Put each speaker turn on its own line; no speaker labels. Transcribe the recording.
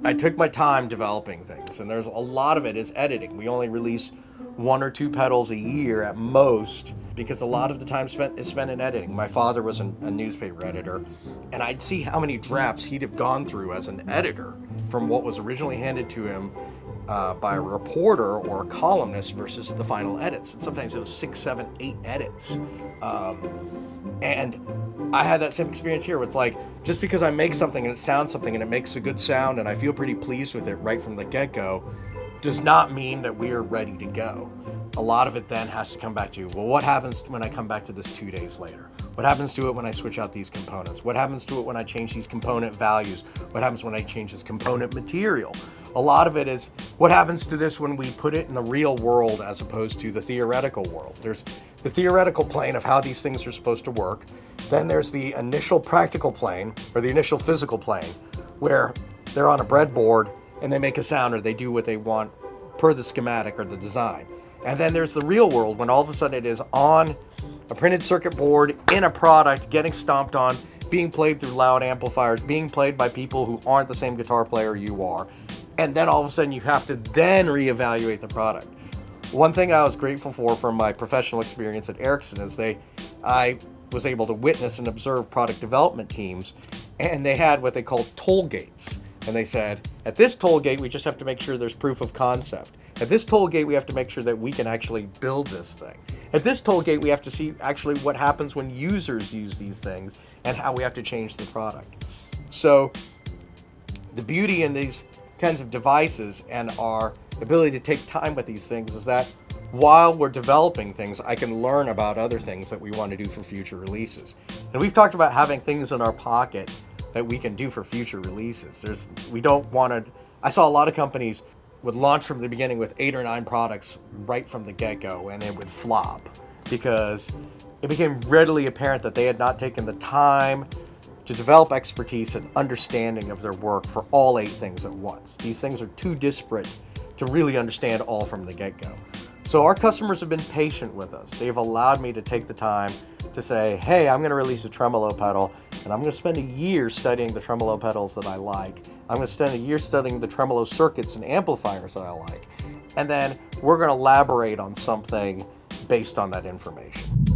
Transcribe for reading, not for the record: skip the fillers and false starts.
I took my time developing things, and there's a lot of it is editing. We only release 1 or 2 pedals a year at most, because a lot of the time is spent in editing. My father was a newspaper editor, and I'd see how many drafts he'd have gone through as an editor from what was originally handed to him by a reporter or a columnist versus the final edits. And sometimes it was 6, 7, 8 edits. And I had that same experience here. It's like, just because I make something and it sounds something and it makes a good sound and I feel pretty pleased with it right from the get-go, does not mean that we are ready to go. A lot of it then has to come back to, well, what happens when I come back to this 2 days later? What happens to it when I switch out these components? What happens to it when I change these component values? What happens when I change this component material? A lot of it is, what happens to this when we put it in the real world as opposed to the theoretical world? There's the theoretical plane of how these things are supposed to work. Then there's the initial practical plane, or the initial physical plane, where they're on a breadboard and they make a sound or they do what they want per the schematic or the design. And then there's the real world, when all of a sudden it is on a printed circuit board, in a product, getting stomped on, being played through loud amplifiers, being played by people who aren't the same guitar player you are. And then all of a sudden you have to then reevaluate the product. One thing I was grateful for from my professional experience at Ericsson is I was able to witness and observe product development teams, and they had what they called toll gates. And they said, at this toll gate, we just have to make sure there's proof of concept. At this toll gate, we have to make sure that we can actually build this thing. At this toll gate, we have to see actually what happens when users use these things and how we have to change the product. So the beauty in these kinds of devices and our ability to take time with these things is that while we're developing things, I can learn about other things that we want to do for future releases. And we've talked about having things in our pocket that we can do for future releases. We don't want to, I saw a lot of companies would launch from the beginning with 8 or 9 products right from the get-go, and it would flop because it became readily apparent that they had not taken the time to develop expertise and understanding of their work for all 8 things at once. These things are too disparate to really understand all from the get-go. So our customers have been patient with us. They've allowed me to take the time to say, hey, I'm going to release a tremolo pedal, and I'm going to spend a year studying the tremolo pedals that I like. I'm going to spend a year studying the tremolo circuits and amplifiers that I like. And then we're going to elaborate on something based on that information.